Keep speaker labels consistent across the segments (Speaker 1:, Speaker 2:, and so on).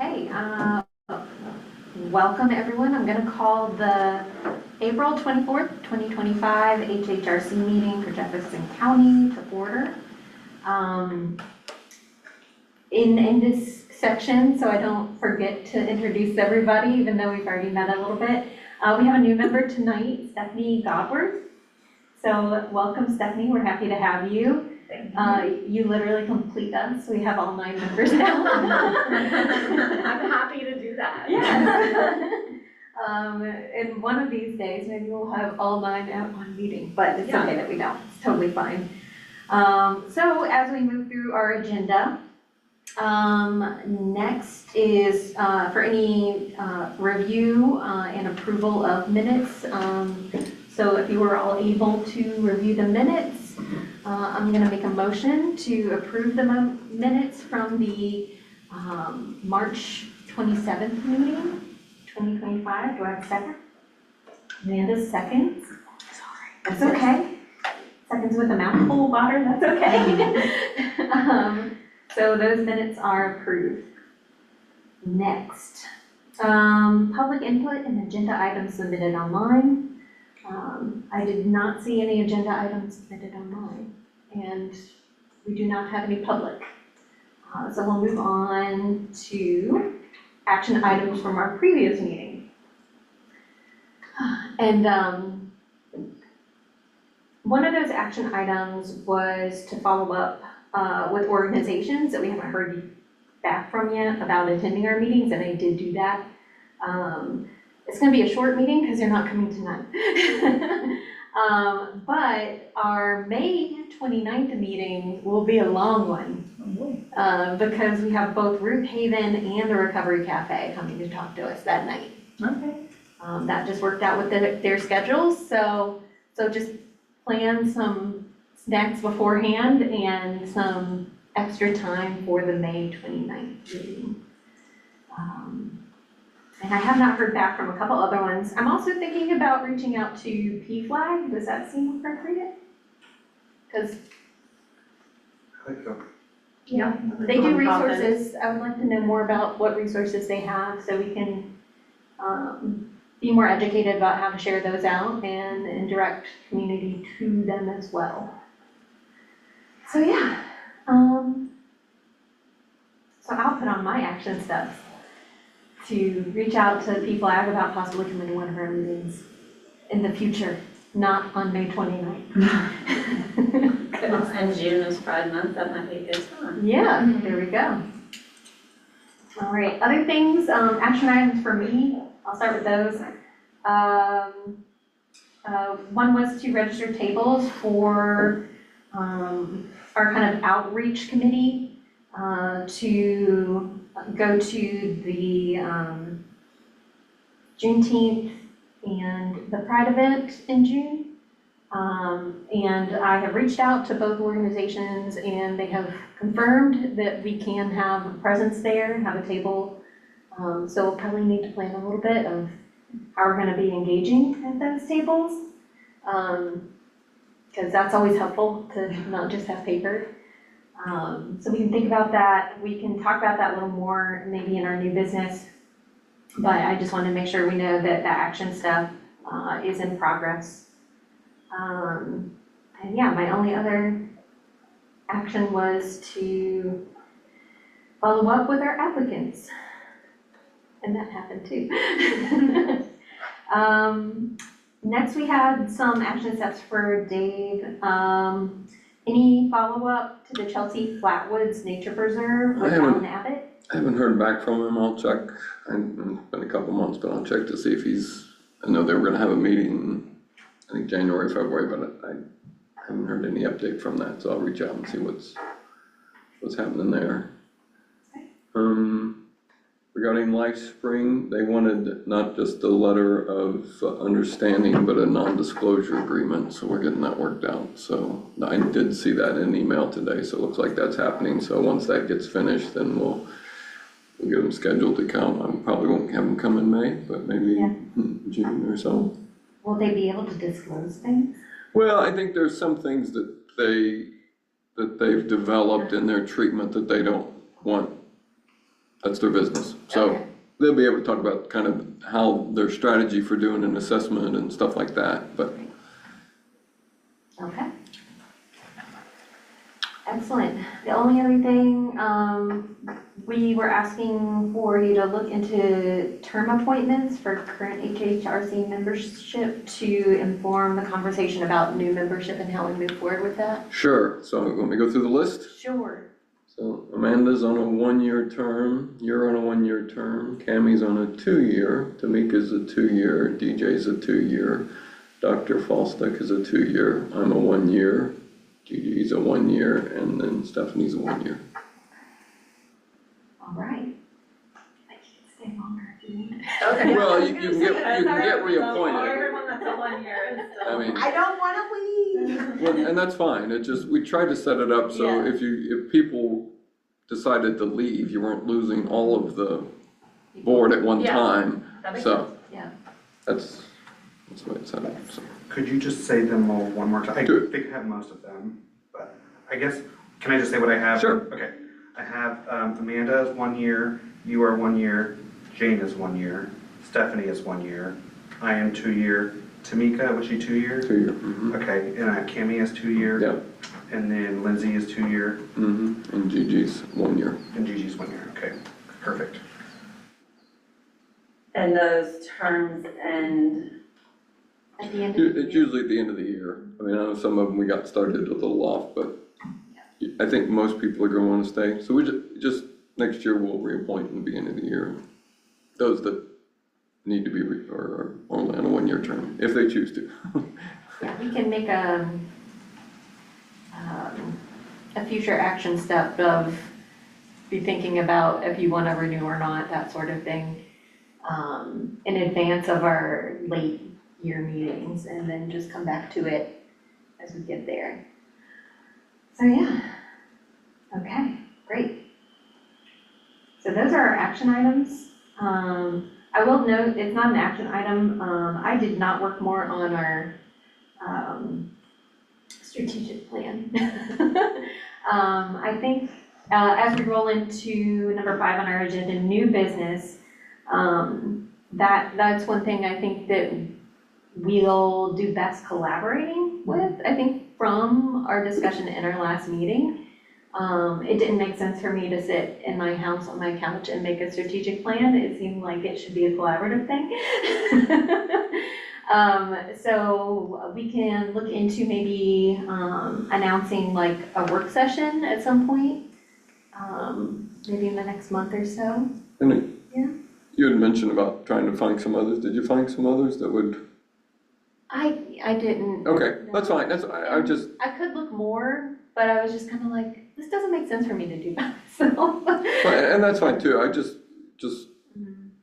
Speaker 1: Okay, welcome everyone. I'm going to call the April 24th, 2025 HHRC meeting for Jefferson County to order. In this section, so I don't forget to introduce everybody, even though we've already met a little bit, we have a new member tonight, Stephanie Godworth. So welcome, Stephanie. We're happy to have you. You literally complete us. We have all 9 members now.
Speaker 2: I'm happy to do that.
Speaker 1: Yeah. And one of these days, maybe we'll have all 9 at one meeting, but it's okay that we don't. It's totally fine. So as we move through our agenda, next is for any review and approval of minutes. So if you were all able to review the minutes, I'm going to make a motion to approve the minutes from the March 27th meeting, 2025. Do I have a second? Amanda seconds. Sorry. That's okay. Seconds with a mouthful of water, that's okay. So those minutes are approved. Next, public input and agenda items submitted online. I did not see any agenda items submitted online, and we do not have any public. So we'll move on to action items from our previous meeting. And one of those action items was to follow up with organizations that we haven't heard back from yet about attending our meetings, and I did do that. It's going to be a short meeting because they're not coming tonight. But our May 29th meeting will be a long one because we have both Root Haven and the Recovery Cafe coming to talk to us that night.
Speaker 2: Okay.
Speaker 1: That just worked out with their schedules, so just plan some snacks beforehand and some extra time for the May 29th meeting. And I have not heard back from a couple other ones. I'm also thinking about reaching out to PFLAG. Does that seem appropriate? Because
Speaker 2: Yeah.
Speaker 1: they do resources. I would like to know more about what resources they have so we can be more educated about how to share those out and direct community to them as well. So yeah, so I'll put on my action steps to reach out to PFLAG about possibly coming to one of our meetings in the future, not on May 29th.
Speaker 2: And June is Pride Month, that might be a good time.
Speaker 1: Yeah, there we go. All right, other things, action items for me, I'll start with those. One was to register tables for our kind of outreach committee to go to the Juneteenth and the Pride event in June. And I have reached out to both organizations and they have confirmed that we can have a presence there, have a table. So we'll probably need to plan a little bit of how we're going to be engaging at those tables. Because that's always helpful to not just have paper. So we can think about that. We can talk about that a little more maybe in our new business. But I just want to make sure we know that the action stuff is in progress. And yeah, my only other action was to follow up with our applicants. And that happened too. Next we had some action steps for Dave. Any follow-up to the Chelsea Flatwoods Nature Preserve with Alan Abbott?
Speaker 3: I haven't heard back from him. I'll check. It's been a couple months, but I'll check to see if I know they were gonna have a meeting, I think January, February, but I haven't heard any update from that, so I'll reach out and see what's happening there. Regarding LifeSpring, they wanted not just a letter of understanding, but a non-disclosure agreement, so we're getting that worked out. So I did see that in an email today, so it looks like that's happening. So once that gets finished, then we'll get them scheduled to come. I probably won't have them come in May, but maybe June or so.
Speaker 1: Will they be able to disclose things?
Speaker 3: Well, I think there's some things that they've developed in their treatment that they don't want that's their business. So
Speaker 1: Okay.
Speaker 3: they'll be able to talk about kind of how their strategy for doing an assessment and stuff like that, but
Speaker 1: Okay. Excellent. The only other thing, we were asking for you to look into term appointments for current HHRC membership to inform the conversation about new membership and how we move forward with that.
Speaker 3: sure. So let me go through the list.
Speaker 1: Sure.
Speaker 3: So Amanda's on a 1-year term, you're on a 1-year term, Cammie's on a 2-year, Tamika's a 2-year, DJ's a 2-year, Dr. Falstack is a 2-year, I'm a 1-year, Gigi's a 1-year, and then Stephanie's a 1-year.
Speaker 1: All right. I can stay longer if you need.
Speaker 2: Okay.
Speaker 3: Well, you can get reappointed.
Speaker 2: Everyone that's a 1 year is
Speaker 3: I
Speaker 2: still.
Speaker 3: mean,
Speaker 4: I don't wanna leave.
Speaker 3: well, and that's fine, it just, we tried to set it up so
Speaker 1: Yeah.
Speaker 3: if people decided to leave, you weren't losing all of the board at one
Speaker 2: Yeah.
Speaker 3: time.
Speaker 2: That makes
Speaker 3: So,
Speaker 2: sense.
Speaker 1: Yeah.
Speaker 3: that's the way it's set up, so.
Speaker 4: Could you just say them all one more time? I
Speaker 3: Do it.
Speaker 4: think I have most of them, but I guess, can I just say what I have?
Speaker 3: Sure.
Speaker 4: Okay, I have Amanda is 1 year, you are 1 year, Jane is 1 year, Stephanie is 1 year, I am 2 year, Tamika, was she 2 year?
Speaker 3: 2-year, mm-hmm.
Speaker 4: Okay, and Cammie is 2 year.
Speaker 3: Yep.
Speaker 4: And then Lindsay is 2 year,
Speaker 3: Mm-hmm, and Gigi's 1 year.
Speaker 4: and Gigi's 1 year, okay, perfect.
Speaker 2: And those terms end,
Speaker 1: At the end of the
Speaker 3: It's
Speaker 1: year.
Speaker 3: usually at the end of the year. I mean, I know some of them we got started a little off, but I think most people are gonna wanna stay. So we just, next year we'll reappoint in the beginning of the year. Those that need to be, are only on a 1-year term, if they choose to.
Speaker 1: Yeah, we can make a future action step of be thinking about if you want to renew or not, that sort of thing, in advance of our late year meetings, and then just come back to it as we get there. So yeah, okay, great. So those are our action items. I will note, it's not an action item, I did not work more on our strategic plan. I think as we roll into number 5 on our agenda, new business, that's one thing I think that we'll do best collaborating with. I think from our discussion in our last meeting, it didn't make sense for me to sit in my house on my couch and make a strategic plan. It seemed like it should be a collaborative thing. So we can look into maybe announcing like a work session at some point, maybe in the next month or so.
Speaker 3: And
Speaker 1: Yeah.
Speaker 3: you had mentioned about trying to find some others. Did you find some others that would?
Speaker 1: I didn't.
Speaker 3: Okay, that's fine. I just,
Speaker 1: I could look more, but I was just kind of like, this doesn't make sense for me to do by myself.
Speaker 3: and that's fine too. I just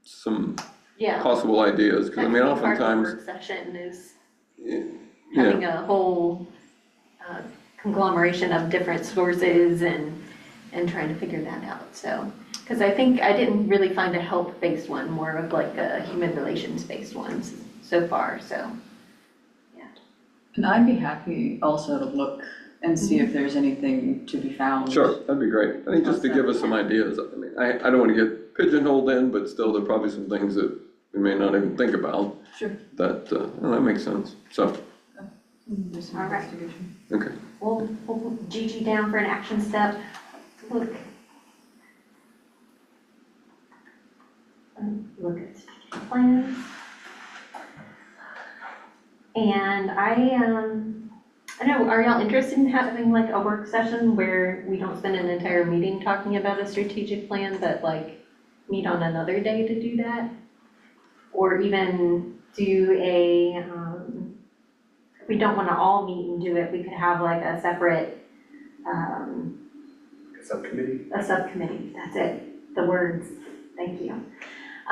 Speaker 3: some
Speaker 1: Yeah.
Speaker 3: possible ideas, because I mean,
Speaker 1: That could be part of the
Speaker 3: oftentimes,
Speaker 1: work session is
Speaker 3: yeah,
Speaker 1: having a whole conglomeration of different sources and trying to figure that out, so. Because I think I didn't really find a health-based one, more of like a human relations-based one so far, so.
Speaker 5: And I'd be happy also to look and see if there's anything to be found.
Speaker 3: sure, that'd be great. I think just to give us some ideas. I mean, I don't want to get pigeonholed in, but still, there are probably some things that we may not even think about.
Speaker 5: Sure.
Speaker 3: That, well, that makes sense. So,
Speaker 5: Do some
Speaker 1: All right.
Speaker 5: investigation.
Speaker 3: okay.
Speaker 1: We'll put Gigi down for an action step. Look. Look at strategic plans. And I know, are y'all interested in having like a work session where we don't spend an entire meeting talking about a strategic plan, but like meet on another day to do that? Or even do if we don't want to all meet and do it, we could have like a separate,
Speaker 4: Subcommittee?
Speaker 1: a subcommittee, that's it, the words, thank you.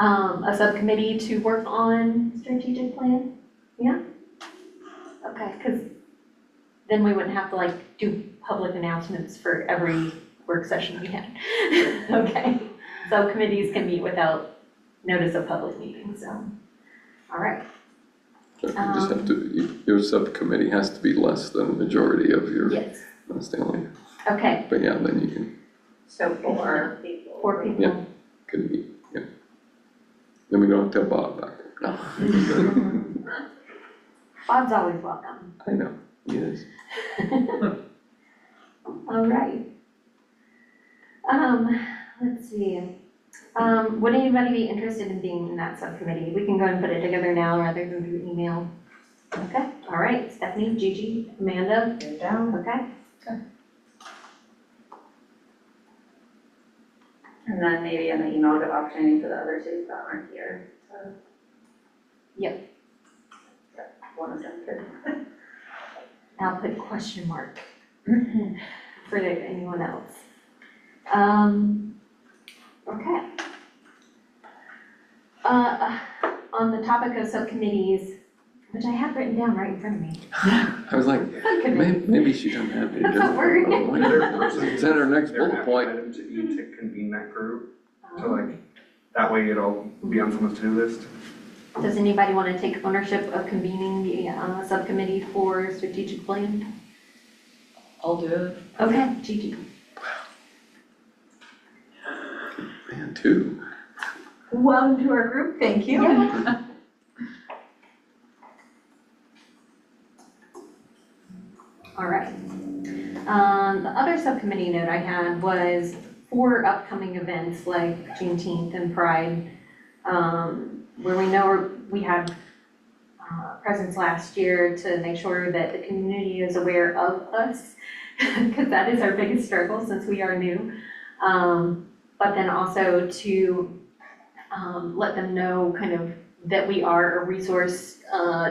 Speaker 1: A subcommittee to work on strategic plan, yeah? Okay, because then we wouldn't have to like do public announcements for every work session we had. Okay, so committees can meet without notice of public meeting, so, all right.
Speaker 3: So you just have to, your subcommittee has to be less than a majority of your,
Speaker 1: Yes,
Speaker 3: that's the only,
Speaker 1: okay,
Speaker 3: but yeah, then you can,
Speaker 2: so 4
Speaker 1: 4 people.
Speaker 3: Yeah. Could be, yeah. Then we don't have to have Bob back. No.
Speaker 1: Bob's always welcome.
Speaker 3: I know, he is.
Speaker 1: All right. Let's see. Would anybody be interested in being in that subcommittee? We can go and put it together now rather than through email. Okay, all right, Stephanie, Gigi, Amanda,
Speaker 2: You're down.
Speaker 1: okay?
Speaker 2: And then maybe in the email, give opportunity for the other two that aren't here to.
Speaker 1: Yep.
Speaker 2: One of them could.
Speaker 1: I'll put question mark for anyone else. Okay. On the topic of subcommittees, which I have written down right in front of me.
Speaker 3: I was like,
Speaker 1: Subcommittees.
Speaker 3: maybe she doesn't have to.
Speaker 1: That's a word.
Speaker 3: It's in her next
Speaker 4: Their
Speaker 3: bullet
Speaker 4: next
Speaker 3: point.
Speaker 4: item to be to convene that group, so like, that way it'll be on someone's to-do list.
Speaker 1: Does anybody want to take ownership of convening the subcommittee for strategic plan?
Speaker 5: I'll do it.
Speaker 1: Okay, Gigi.
Speaker 3: Man, two.
Speaker 6: Welcome to our group, thank you.
Speaker 1: Yeah. All right. The other subcommittee note I had was for upcoming events like Juneteenth and Pride, where we know we had presence last year to make sure that the community is aware of us, because that is our biggest struggle since we are new. But then also to let them know kind of that we are a resource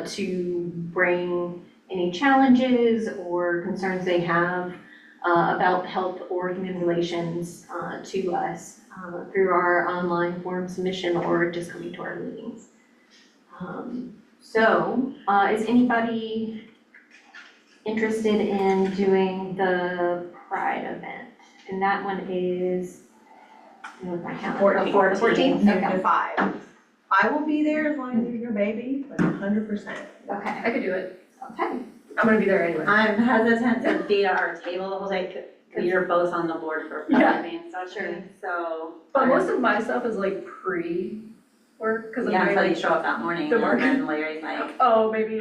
Speaker 1: to bring any challenges or concerns they have about health or human relations to us through our online form submission or just coming to our meetings. So is anybody interested in doing the Pride event? And that one is, with my calendar. 14th?
Speaker 6: Noon
Speaker 1: Okay.
Speaker 6: to 5. I will be there as long as you're your baby, but 100%.
Speaker 1: Okay,
Speaker 7: I could do it.
Speaker 1: okay.
Speaker 7: I'm gonna be there anyway.
Speaker 2: I'm hesitant to be at our table the whole day, because you're both on the board for
Speaker 7: Yeah.
Speaker 2: planning and stuff,
Speaker 1: Sure.
Speaker 2: so.
Speaker 7: But most of my stuff is like pre-work, cause I'm
Speaker 2: Yeah,
Speaker 7: doing
Speaker 2: until you
Speaker 7: like,
Speaker 2: show up that morning,
Speaker 7: the
Speaker 2: and
Speaker 7: market.
Speaker 2: then Larry's like,
Speaker 7: oh, maybe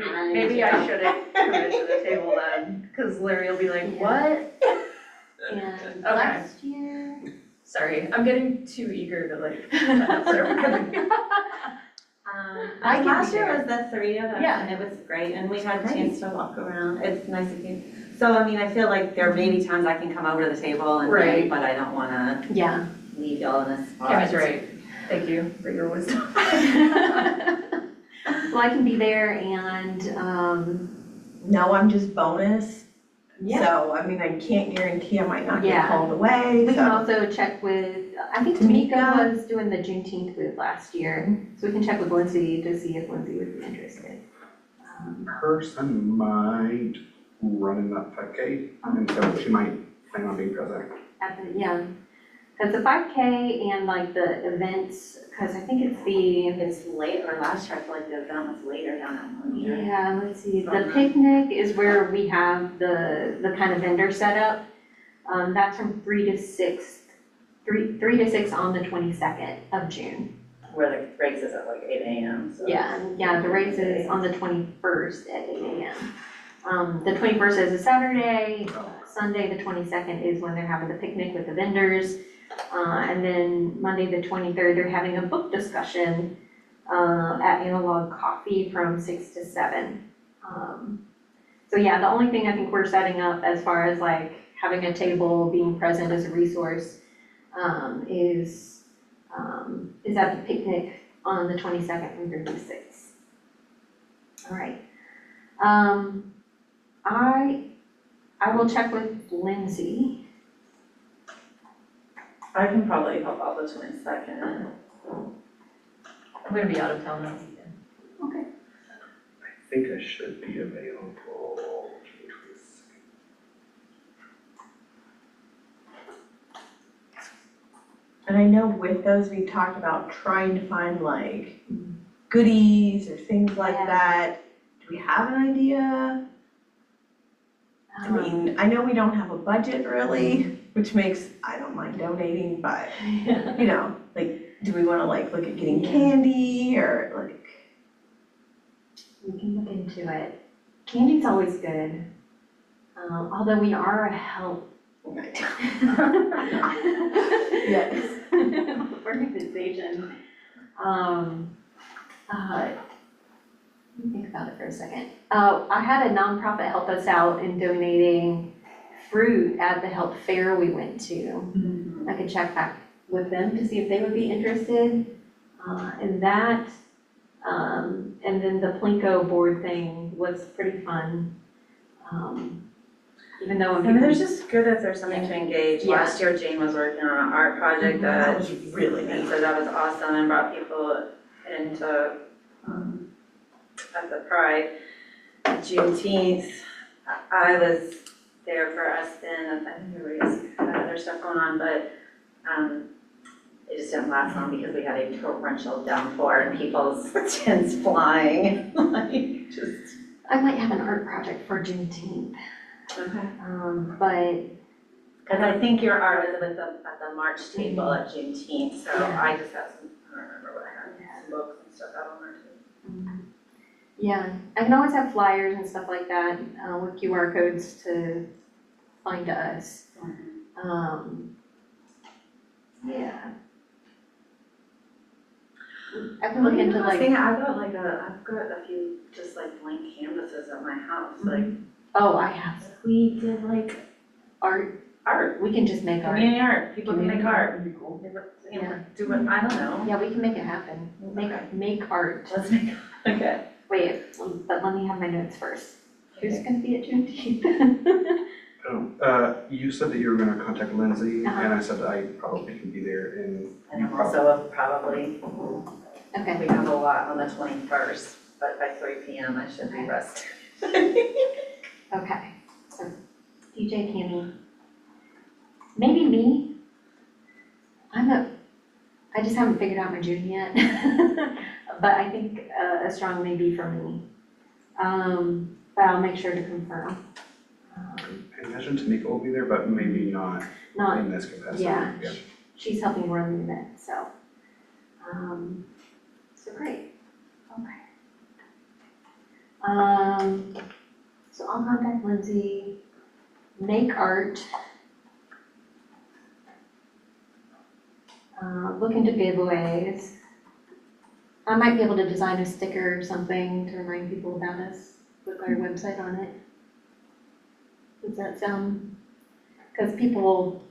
Speaker 2: Yeah.
Speaker 7: I shouldn't come into the table then, cause Larry will be like, what?
Speaker 1: And
Speaker 7: Okay.
Speaker 1: last year,
Speaker 7: Sorry, I'm getting too eager to like, start becoming. I can
Speaker 2: last
Speaker 7: be
Speaker 2: year
Speaker 7: there.
Speaker 2: was the three of us,
Speaker 7: Yeah.
Speaker 2: and it was great, and we had a
Speaker 1: Great.
Speaker 2: chance to walk around, it's nice of you. So, I mean, I feel like there may be times I can come over to the table and
Speaker 7: Right.
Speaker 2: eat, but I don't wanna
Speaker 1: yeah.
Speaker 2: leave y'all in a spot.
Speaker 7: Kimmy's right. Thank you for your wisdom.
Speaker 1: Well, I can be there and,
Speaker 6: No, I'm just bonus.
Speaker 1: yeah.
Speaker 6: So, I mean, I can't guarantee I might not get
Speaker 1: Yeah.
Speaker 6: called away,
Speaker 1: We can
Speaker 6: so.
Speaker 1: also check with, I think
Speaker 6: Tamika.
Speaker 1: Tamika was doing the Juneteenth booth last year, so we can check with Lindsay to see if Lindsay would be interested.
Speaker 4: Her son might run in that 5K, and so she might plan on being present.
Speaker 1: At the, yeah, because the 5K and like the events, because I think it's the,
Speaker 2: It's late, or last year, I feel like the event was later down that one year.
Speaker 1: yeah, let's see, the picnic is where we have the kind of vendor setup. That's from 3 to 6, 3 to 6 on the 22nd of June.
Speaker 2: Where the race is at like 8 AM, so.
Speaker 1: Yeah, the race is on the 21st at 8 AM. The 21st is a Saturday, Sunday, the 22nd is when they're having the picnic with the vendors. And then Monday, the 23rd, they're having a book discussion at Analog Coffee from 6 to 7. So yeah, the only thing I think we're setting up as far as like having a table, being present as a resource, is at the picnic on the 22nd from 3 to 6. All right. I will check with Lindsay.
Speaker 2: I can probably help out the 22nd.
Speaker 7: I'm gonna be out of town that weekend.
Speaker 1: Okay.
Speaker 4: I think I should be available.
Speaker 6: And I know with those, we talked about trying to find like goodies or things like
Speaker 1: Yeah.
Speaker 6: that. Do we have an idea? I mean, I know we don't have a budget really. which makes, I don't mind donating, but, you know, like, do we wanna like look at getting candy or like?
Speaker 1: We can look into it. Candy's always good. Although we are a help
Speaker 6: Yes.
Speaker 1: organization. Let me think about it for a second. I had a nonprofit help us out in donating fruit at the health fair we went to. I could check back with them to see if they would be interested in that. And then the Plinko board thing was pretty fun. Even though when
Speaker 2: I mean,
Speaker 1: people,
Speaker 2: there's just good if there's something to engage.
Speaker 1: Yeah.
Speaker 2: Last year Jane was working on an art project
Speaker 6: That
Speaker 2: that,
Speaker 6: was really
Speaker 2: and
Speaker 6: neat.
Speaker 2: so that was awesome and brought people into, at the Pride. Juneteenth, I was there for Espen, I think everybody's had other stuff going on, but, it just didn't last long because we had a torrential downpour and people's tents flying, like, just.
Speaker 1: I might have an art project for Juneteenth,
Speaker 2: Okay.
Speaker 1: but
Speaker 2: Cause I think your art was at the March table at Juneteenth, so
Speaker 1: Yeah.
Speaker 2: I just had some, I don't remember what I had, some books and stuff out on there too.
Speaker 1: yeah, I can always have flyers and stuff like that with QR codes to find us. Yeah. I can look into like,
Speaker 2: I've got a few just like blank canvases at my house, like,
Speaker 1: oh, I have
Speaker 2: we did like
Speaker 1: art,
Speaker 2: art,
Speaker 1: we can just make art.
Speaker 2: community art, people can make art.
Speaker 5: That'd be cool.
Speaker 2: You know, do what, I don't know,
Speaker 1: Yeah, we can make it happen.
Speaker 2: Okay.
Speaker 1: Make art.
Speaker 2: let's make, okay.
Speaker 1: Wait, but let me have my notes first. Who's gonna be at Juneteenth?
Speaker 4: You said that you were gonna contact Lindsay,
Speaker 1: Uh-huh.
Speaker 4: and I said I probably can be there, and
Speaker 2: And I'm also probably,
Speaker 1: Okay,
Speaker 2: we have a lot on the 21st, but by 3 PM I should be rested.
Speaker 1: okay. So DJ, Tammy. Maybe me. I just haven't figured out my June yet. But I think a strong maybe for me. But I'll make sure to confirm.
Speaker 4: I imagine Tamika will be there, but maybe not
Speaker 1: Not,
Speaker 4: in this capacity.
Speaker 1: yeah, she's helping run the event, so. So great, okay. So I'll contact Lindsay, make art. Look into giveaways. I might be able to design a sticker or something to remind people about us with our website on it. Does that sound, because people will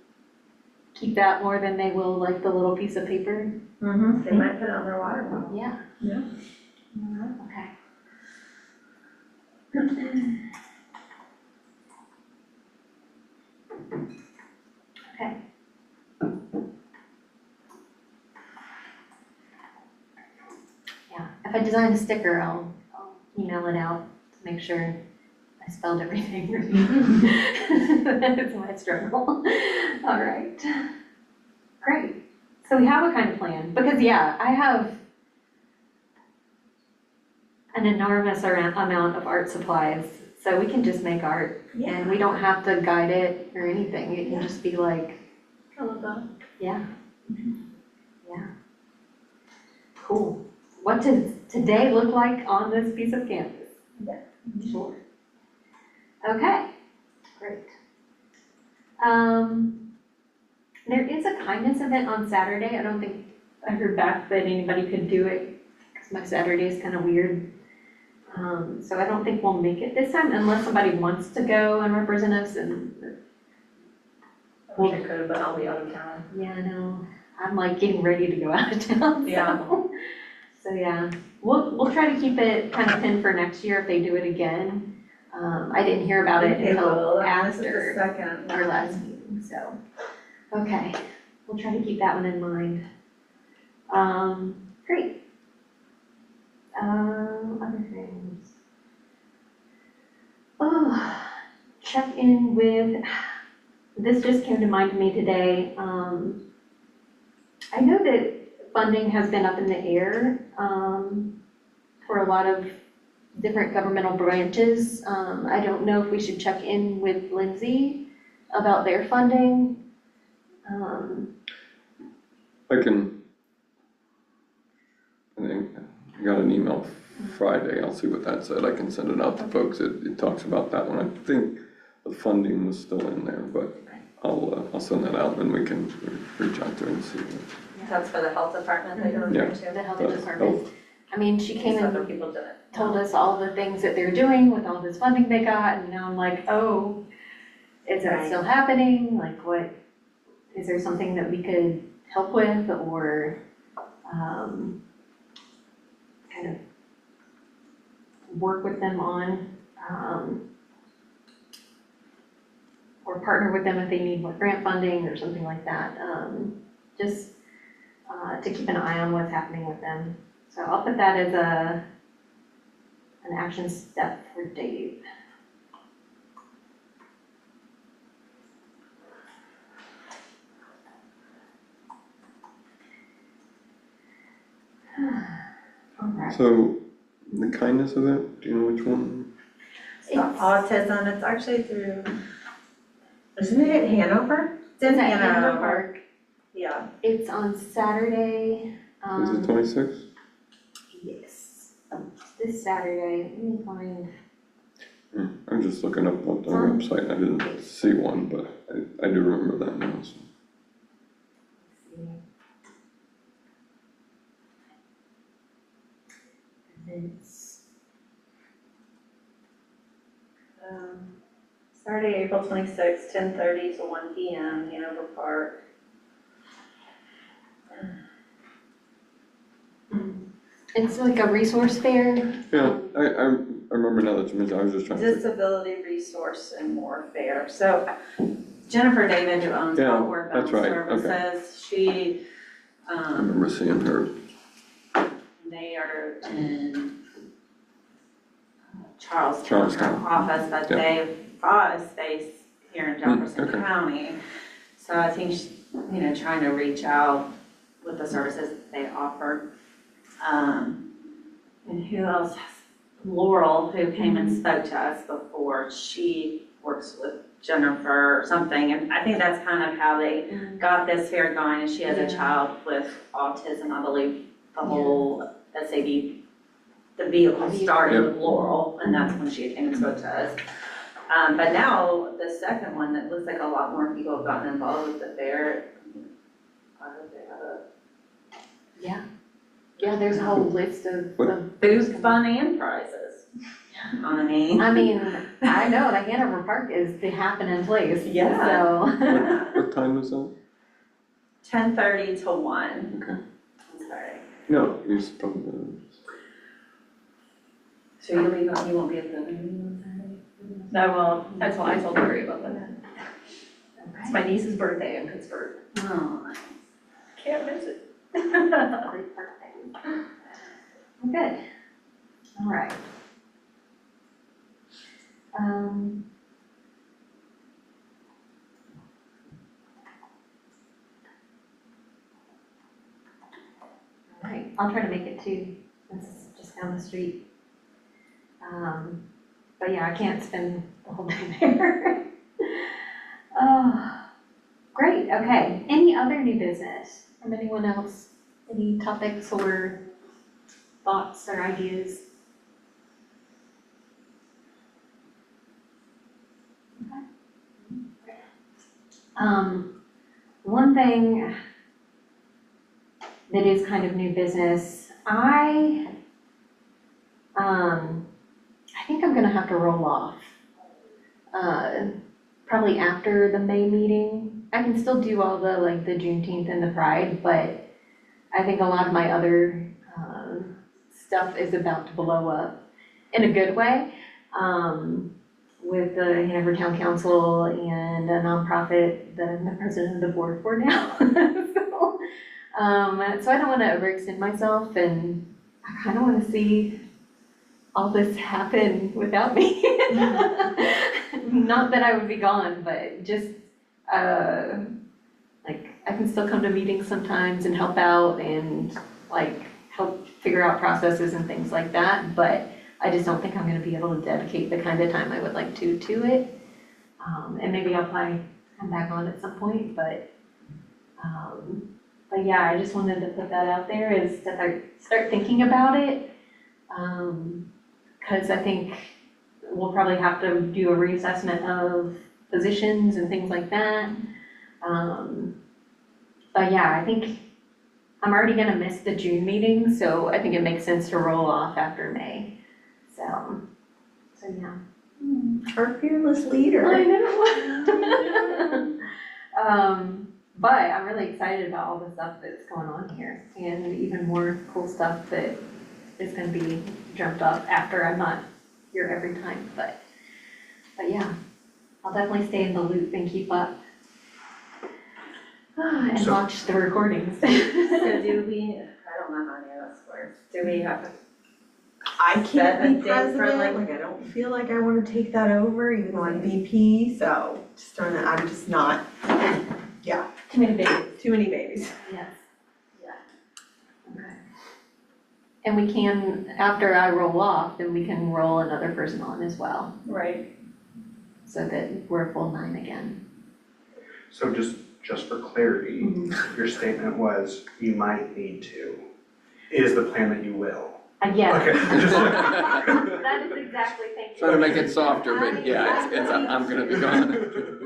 Speaker 1: keep that more than they will like the little piece of paper.
Speaker 2: Mm-hmm, they might put it on their water bottle.
Speaker 1: Yeah.
Speaker 2: Yeah.
Speaker 1: Okay. Okay. Yeah, if I design a sticker, I'll email it out to make sure I spelled everything right. That's my struggle. All right. Great. So we have a kind of plan, because yeah, I have an enormous amount of art supplies, so we can just make art. And we don't have to guide it or anything, it can just be like,
Speaker 2: I love that.
Speaker 1: yeah. Yeah. Cool. What does today look like on this piece of canvas?
Speaker 2: Yeah.
Speaker 1: Sure. Okay, great. There is a kindness event on Saturday. I don't think I heard back that anybody could do it because my Saturday is kind of weird. So I don't think we'll make it this time unless somebody wants to go and represent us and
Speaker 7: I wish I could, but I'll be out of town.
Speaker 1: yeah, I know. I'm like getting ready to go out of town,
Speaker 7: Yeah.
Speaker 1: So yeah, we'll try to keep it kind of pinned for next year if they do it again. I didn't hear about it until after
Speaker 2: Second.
Speaker 1: our last meeting, so, okay. We'll try to keep that one in mind. Great. Other things. Oh, check in with, this just came to mind to me today. I know that funding has been up in the air for a lot of different governmental branches. I don't know if we should check in with Lindsay about their funding.
Speaker 3: I think I got an email Friday, I'll see what that said, I can send it out to folks, it talks about that one, I think the funding was still in there, but I'll send that out and we can reach out to her and see.
Speaker 2: That's for the health department that you're referring to?
Speaker 1: The health
Speaker 3: The
Speaker 1: department.
Speaker 3: health.
Speaker 1: I mean, she came
Speaker 2: These other
Speaker 1: and
Speaker 2: people did it.
Speaker 1: told us all the things that they're doing with all this funding they got, and now I'm like, oh, is that
Speaker 2: Right.
Speaker 1: still happening? Like, what, is there something that we could help with, or, kind of work with them on, or partner with them if they need more grant funding or something like that, just, to keep an eye on what's happening with them. So I'll put that as an action step for Dave. All right.
Speaker 3: So, the kindness event, do you know which one?
Speaker 2: It's the autism, it's actually through,
Speaker 6: Isn't it at Hanover?
Speaker 2: it's in
Speaker 1: It's at Hanover
Speaker 2: Hanover.
Speaker 1: Park.
Speaker 2: Yeah.
Speaker 1: It's on Saturday.
Speaker 3: Is it 26?
Speaker 1: Yes, this Saturday. Let me find.
Speaker 3: I'm just looking up on the website, I didn't see one, but I do remember that now, so.
Speaker 1: Let's see. Events.
Speaker 2: Saturday, April 26th, 10:30 to 1 PM, Hanover Park.
Speaker 1: It's like a resource fair.
Speaker 3: Yeah, I remember now that you mentioned, I was just trying to think.
Speaker 2: Disability Resource and More Fair. So Jennifer David, who owns
Speaker 3: Yeah,
Speaker 2: Outward
Speaker 3: that's
Speaker 2: Bound
Speaker 3: right, okay.
Speaker 2: Services, she,
Speaker 3: I remember seeing her.
Speaker 2: they are in Charlestown,
Speaker 3: Charlestown.
Speaker 2: her office, but
Speaker 3: Yeah.
Speaker 2: they've bought a space here in Jefferson
Speaker 3: okay.
Speaker 2: County. So I think, trying to reach out with the services that they offer. And who else? Laurel, who came and spoke to us before, she works with Jennifer or something, and I think that's kind of how they got this fair going, and she has a child with autism, I believe, the whole SAB, the vehicle started with Laurel, and that's when she came and spoke to us. But now, the second one, that looks like a lot more people have gotten involved with the fair. I hope they have a
Speaker 1: Yeah, there's a whole list of.
Speaker 2: booth, fun, and prizes. I mean.
Speaker 1: I mean, I know the Hanover Park is the happening place.
Speaker 2: Yeah.
Speaker 1: So.
Speaker 3: What time was that?
Speaker 2: 10:30 to 1.
Speaker 3: Okay.
Speaker 2: I'm sorry.
Speaker 3: No, you spoke to.
Speaker 2: So you won't be at the meeting on Saturday?
Speaker 7: No, well, that's why I told Lori about that. It's my niece's birthday in Pittsburgh.
Speaker 2: Oh,
Speaker 7: Can't miss it.
Speaker 1: Great birthday. Well, good. All right. All right, I'll try to make it too, since it's just down the street. But yeah, I can't spend the whole day there. Oh, great, okay. Any other new business from anyone else? Any topics or thoughts or ideas? One thing that is kind of new business, I think I'm gonna have to roll off. Probably after the May meeting. I can still do all the, like, the Juneteenth and the Pride, but I think a lot of my other, stuff is about to blow up in a good way. With the Hanover Town Council and a nonprofit that I'm the president of the board for now. So I don't wanna overextend myself, and I kinda wanna see all this happen without me. Not that I would be gone, but just, like, I can still come to meetings sometimes and help out and, like, help figure out processes and things like that, but I just don't think I'm gonna be able to dedicate the kind of time I would like to it. And maybe I'll probably come back on at some point, but But yeah, I just wanted to put that out there is to start thinking about it. Cause I think we'll probably have to do a reassessment of positions and things like that. But yeah, I think I'm already gonna miss the June meeting, so I think it makes sense to roll off after May. So yeah.
Speaker 6: Our fearless leader.
Speaker 1: I know. But I'm really excited about all the stuff that's going on here and even more cool stuff that is gonna be dreamt up after I'm not here every time, but yeah, I'll definitely stay in the loop and keep up. And
Speaker 4: So-
Speaker 1: watch the recordings.
Speaker 2: So do we, I don't know how any of this works, do we have to
Speaker 6: I
Speaker 2: Set a
Speaker 6: can't be
Speaker 2: date for,
Speaker 6: president,
Speaker 2: like-
Speaker 6: like I don't feel like I wanna take that over, even though I'm VP, so just throwing that, I'm just not,
Speaker 1: Too many babies.
Speaker 6: too many babies.
Speaker 1: Yes. Yeah. Okay. And we can, after I roll off, then we can roll another person on as well,
Speaker 7: Right.
Speaker 1: so that we're a full 9 again.
Speaker 4: So just for clarity, your statement was you might need to. Is the plan that you will?
Speaker 1: Yes.
Speaker 4: Okay. Just like-
Speaker 1: That is exactly, thank you.
Speaker 3: Trying to make it softer, but yeah, it's, I'm gonna be gone.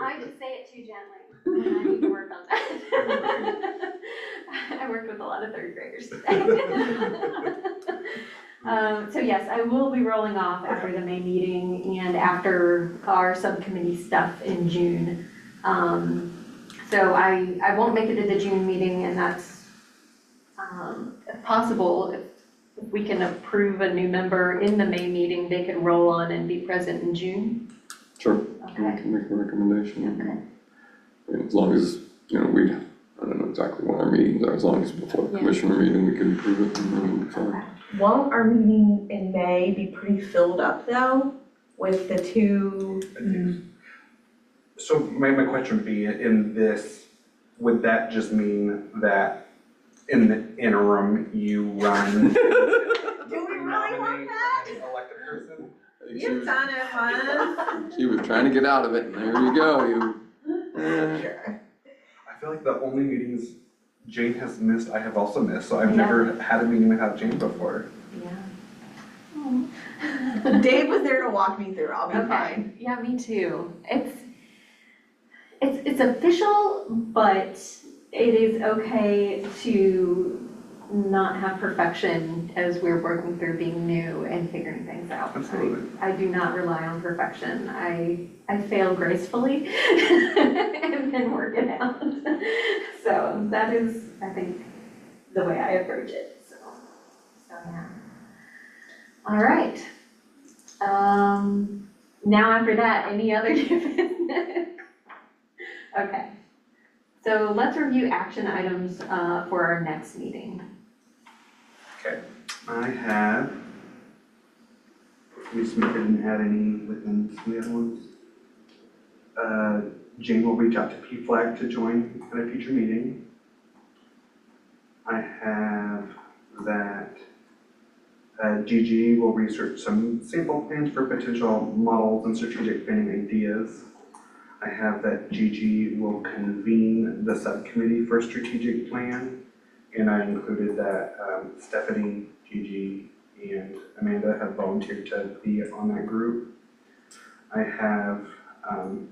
Speaker 1: I just say it too gently, and I need to work on that. I worked with a lot of 3rd graders today. So yes, I will be rolling off after the May meeting and after our subcommittee stuff in June. So I won't make it to the June meeting, and that's, if possible, if we can approve a new member in the May meeting, they can roll on and be present in June.
Speaker 3: Sure, we
Speaker 1: Okay.
Speaker 3: can make a recommendation.
Speaker 1: Okay.
Speaker 3: As long as, I don't know exactly when our meetings are, as long as before the
Speaker 1: Yeah.
Speaker 3: commissioner meeting, we can approve it and then we'll be fine.
Speaker 6: Won't our meeting in May be pretty filled up though, with the two?
Speaker 4: So my question would be, in this, would that just mean that in the interim, you run?
Speaker 6: Do we really want that?
Speaker 4: Elected person?
Speaker 2: You've done it once.
Speaker 3: She was trying to get out of it, and there you go,
Speaker 6: Sure.
Speaker 4: I feel like the only meetings Jane has missed, I have also missed, so I've
Speaker 1: Yeah.
Speaker 4: never had a meeting without Jane before.
Speaker 1: Yeah.
Speaker 6: Dave was there to walk me through, I'll be
Speaker 1: Okay,
Speaker 6: fine.
Speaker 1: yeah, me too. It's official, but it is okay to not have perfection as we're working through being new and figuring things out.
Speaker 4: Absolutely.
Speaker 1: I do not rely on perfection. I fail gracefully and then work it out. So that is, I think, the way I approach it, so yeah. All right. Now after that, any other new business? Okay. So let's review action items for our next meeting.
Speaker 4: Okay, I have, we didn't add any within some of the other ones. Jane will reach out to PFLAG to join at a future meeting. I have that Gigi will research some sample plans for potential models and strategic planning ideas. I have that Gigi will convene the subcommittee for strategic plan. And I included that Stephanie, Gigi, and Amanda have volunteered to be on that group. I have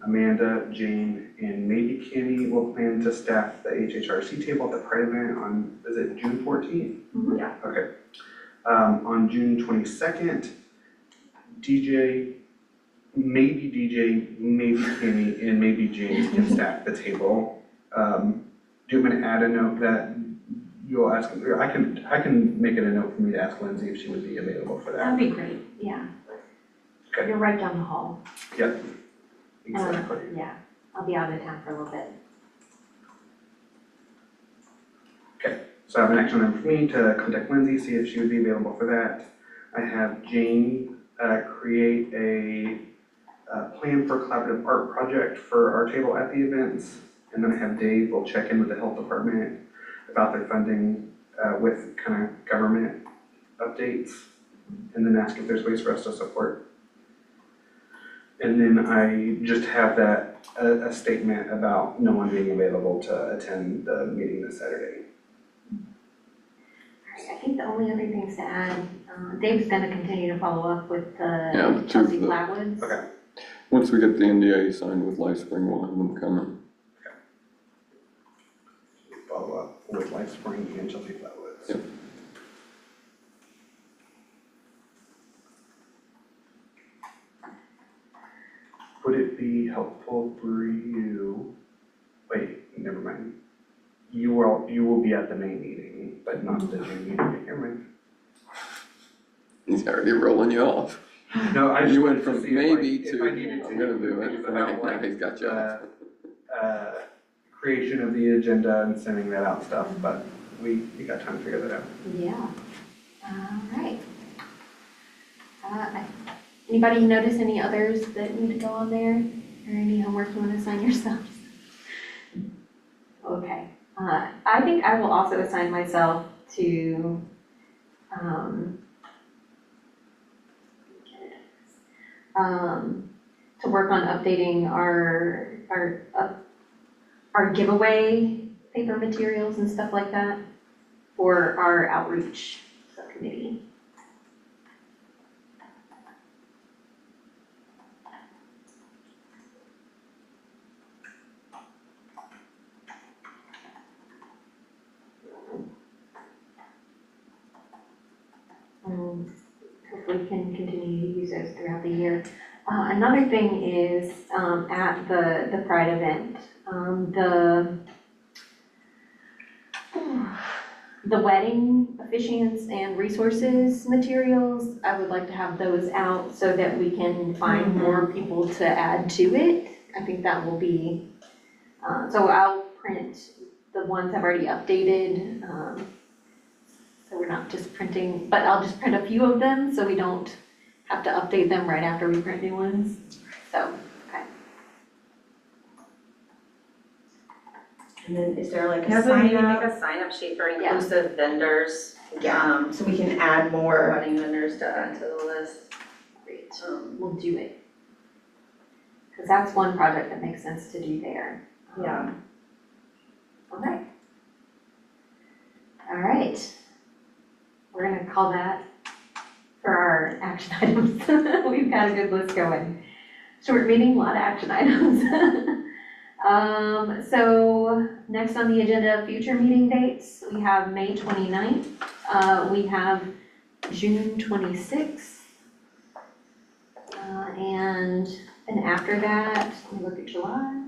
Speaker 4: Amanda, Jane, and maybe Kenny will plan to staff the HHRC table at the Pride event on, is it June 14th?
Speaker 1: Mhm.
Speaker 6: Yeah.
Speaker 4: Okay. On June 22nd, DJ, maybe Kenny, and maybe Jane can staff the table. Do you want me to add a note that you'll ask, or I can make it a note for me to ask Lindsay if she would be available for that.
Speaker 1: That'd be great, yeah.
Speaker 4: Okay.
Speaker 1: You're right down the hall.
Speaker 4: Yep. Exactly.
Speaker 1: Yeah, I'll be out of town for a little bit.
Speaker 4: So I have an action item for me to contact Lindsay, see if she would be available for that. I have Jane create a plan for collaborative art project for our table at the events. And then I have Dave will check in with the health department about their funding with kind of government updates. And then ask if there's ways for us to support. And then I just have that a statement about no one being available to attend the meeting this Saturday.
Speaker 1: Alright, I think the only other things to add, Dave's gonna continue to follow up with
Speaker 3: Yeah,
Speaker 1: the
Speaker 3: the two
Speaker 1: Chelsea
Speaker 3: of the-
Speaker 1: Flatwoods.
Speaker 4: Okay.
Speaker 3: Once we get the NDA signed with LifeSpring, we'll have them coming.
Speaker 4: Follow up with Life Spring and Chelsea Flatwoods.
Speaker 3: Yep.
Speaker 4: Would it be helpful for you, wait, never mind. You will be at the May meeting, but not the June meeting, never mind.
Speaker 3: He's already rolling you off.
Speaker 4: No, I just
Speaker 3: You
Speaker 4: wanted
Speaker 3: went
Speaker 4: to
Speaker 3: from
Speaker 4: see
Speaker 3: maybe
Speaker 4: if I needed
Speaker 3: to,
Speaker 4: to.
Speaker 3: I'm gonna do it,
Speaker 4: about,
Speaker 3: right, now
Speaker 4: like,
Speaker 3: he's got you off.
Speaker 4: Creation of the agenda and sending that out stuff, but we got time to figure that out.
Speaker 1: Yeah, alright. Anybody notice any others that need to go on there, or any homework you wanna assign yourselves? Okay, I think I will also assign myself to, to work on updating our giveaway paper materials and stuff like that for our outreach subcommittee. Hopefully we can continue to use those throughout the year. Another thing is, at the Pride event, the wedding officiants and resources materials, I would like to have those out so that we can find more people to add to it. I think that will be, so I'll print the ones I've already updated, so we're not just printing, but I'll just print a few of them so we don't have to update them right after we print new ones. So, okay.
Speaker 6: And then is there like a
Speaker 2: Can
Speaker 6: sign
Speaker 2: we make
Speaker 6: up?
Speaker 2: a sign-up sheet for inclusive vendors?
Speaker 6: So we can add more.
Speaker 2: Wedding vendors to add to the list.
Speaker 1: Great, we'll do it. Because that's one project that makes sense to do there.
Speaker 6: Yeah.
Speaker 1: Okay. All right. We're gonna call that for our action items. We've got a good list going. Short meeting, a lot of action items. So next on the agenda, future meeting dates, we have May 29th. We have June 26th. And then after that, let me look at July.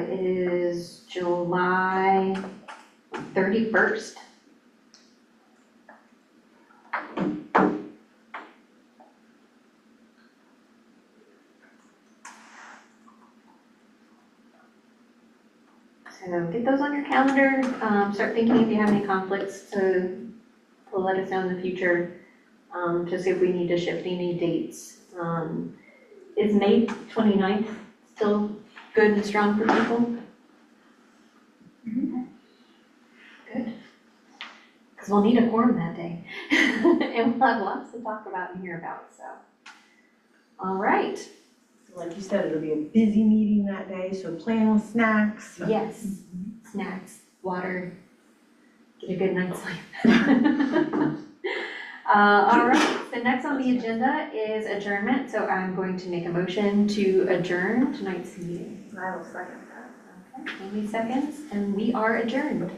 Speaker 1: It is July 31st. So get those on your calendar, start thinking if you have any conflicts to let us know in the future, to see if we need to shift any dates. Is May 29th still good and strong for people? Good. Because we'll need a quorum that day. And we'll have lots to talk about and hear about, so. All right,
Speaker 6: Like you said, it'll be a busy meeting that day, so plan with snacks.
Speaker 1: yes, snacks, water, get a good night's sleep. All right, so next on the agenda is adjournment, so I'm going to make a motion to adjourn tonight's meeting.
Speaker 2: I will second that.
Speaker 1: Okay, Amy seconds, and we are adjourned.